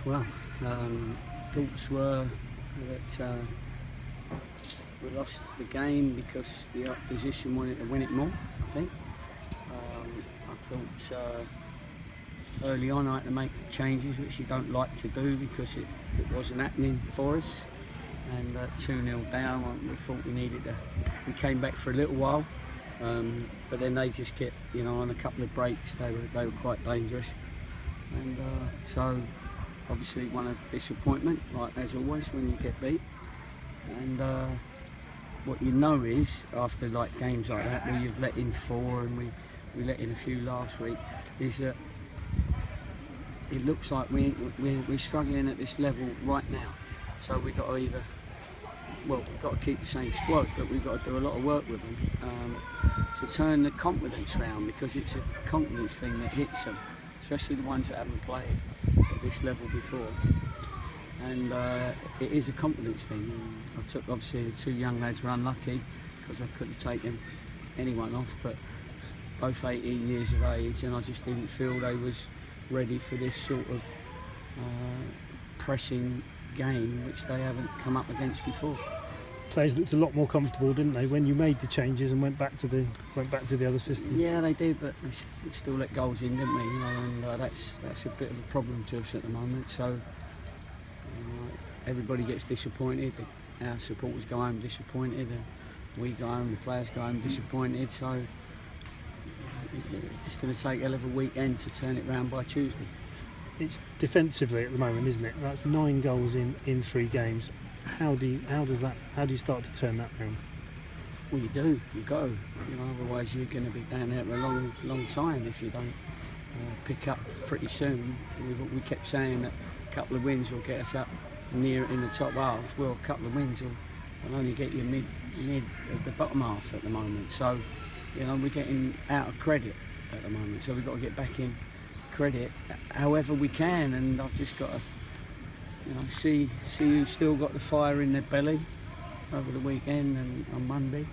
Well, thoughts were that we lost the game because the opposition wanted to win it more, I think. I thought early on I had to make changes which you don't like to do because it wasn't happening for us. And 2-0 down, we thought we came back for a little while, but then they just get, on a couple of breaks, they were quite dangerous. And so obviously one of disappointment, like as always when you get beat. And what you know is, after like games like that where you've let in 4 and we let in a few last week, is that it looks like we're struggling at this level right now. So we've got to we've got to keep the same squad, but we've got to do a lot of work with them to turn the confidence round, because it's a confidence thing that hits them, especially the ones that haven't played at this level before. And it is a confidence thing. I took, obviously the 2 young lads were unlucky because I could have taken anyone off, but both 18 years of age, and I just didn't feel they was ready for this sort of pressing game which they haven't come up against before. Players looked a lot more comfortable, didn't they, when you made the changes and went back to the other system? Yeah, they did, but we still let goals in, didn't we? And that's a bit of a problem to us at the moment. So everybody gets disappointed. Our supporters go home disappointed, and we go home, the players go home disappointed. So it's going to take a hell of a weekend to turn it round by Tuesday. It's defensively at the moment, isn't it? That's 9 goals in 3 games. How do you start to turn that round? Well, you go. Otherwise you're going to be down there for a long time if you don't pick up pretty soon. We kept saying that a couple of wins will get us up near in the top half. Well, a couple of wins will only get you mid of the bottom half at the moment. So, we're getting out of credit at the moment. So we've got to get back in credit however we can, and I've just got to see who's still got the fire in their belly over the weekend and on Monday.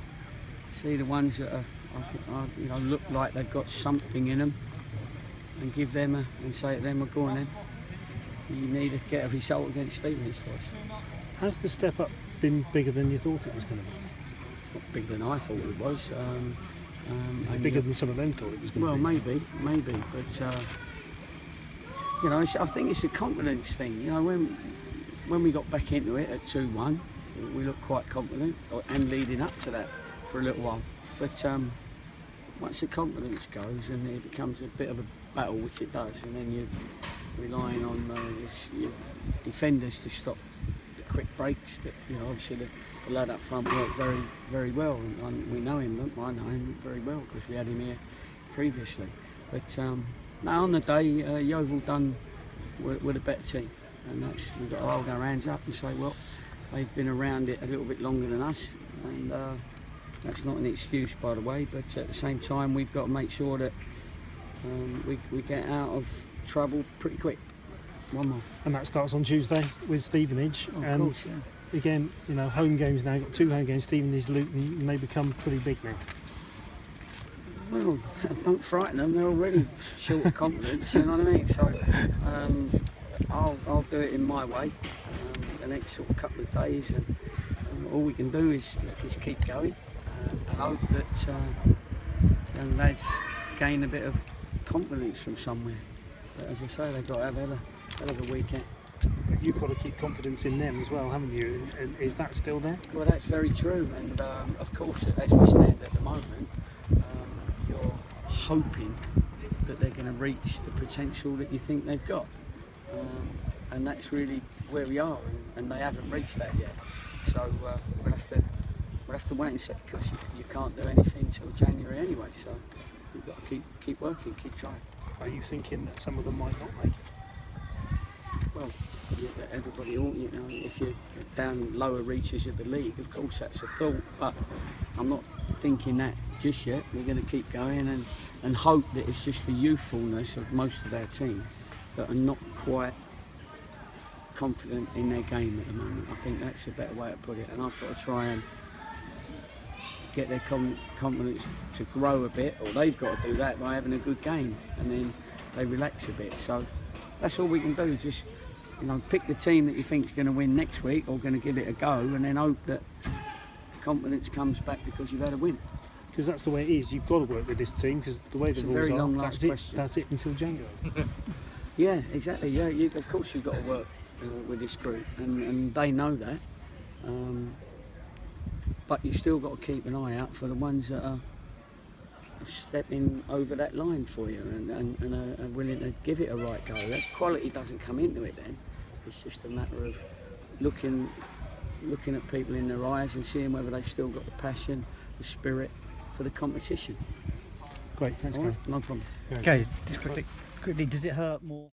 See the ones that are look like they've got something in them, and give them and say to them, well, go on then, you need to get a result against Stevenage for us. Has the step up been bigger than you thought it was going to be? It's not bigger than I thought it was. Bigger than some of them thought it was going to be? Well, maybe, but I think it's a confidence thing. When we got back into it at 2-1, we looked quite confident, and leading up to that for a little while. But once the confidence goes, and it becomes a bit of a battle, which it does, and then you're relying on your defenders to stop the quick breaks. That obviously the lad up front worked very, very well, and we know him. I know him very well because we had him here previously. But now on the day, Yeovil were the better team, and we've got to hold our hands up and say, well, they've been around it a little bit longer than us, and that's not an excuse, by the way. But at the same time, we've got to make sure that we get out of trouble pretty quick. One more. And that starts on Tuesday with Stevenage. Of course, yeah. Again, home games now. Got 2 home games, Stevenage, Luton, and they become pretty big now. Well, don't frighten them. They're already short of confidence. You know what I mean? So I'll do it in my way. The next sort of couple of days, and all we can do is keep going and hope that young lads gain a bit of confidence from somewhere. But as I say, they've got to have a hell of a weekend. But you've got to keep confidence in them as well, haven't you? And is that still there? Well, that's very true. And of course, as we stand at the moment, you're hoping that they're going to reach the potential that you think they've got. And that's really where we are, and they haven't reached that yet. So we'll have to wait and see, because you can't do anything till January anyway. So we've got to keep working, keep trying. Are you thinking that some of them might not make it? Well, everybody ought, if you're down lower reaches of the league, of course that's a thought, but I'm not thinking that just yet. We're going to keep going and hope that it's just the youthfulness of most of our team that are not quite confident in their game at the moment. I think that's a better way to put it, and I've got to try and get their confidence to grow a bit, or they've got to do that by having a good game, and then they relax a bit. So That's all we can do. Just, you know, pick the team that you think's going to win next week or going to give it a go, and then hope that the confidence comes back because you've had a win. Because that's the way it is. You've got to work with this team because the way It's the a rules very are, long last question. that's it until January. Yeah, exactly. Yeah, of course you've got to work with this group, and they know that. But you still got to keep an eye out for the ones that are stepping over that line for you and are willing to give it a right go. That's quality doesn't come into it then. It's just a matter of looking at people in their eyes and seeing whether they've still got the passion, the spirit for the competition. Great, thanks, All Gary. right, no problem. Okay, just quickly, does it hurt more?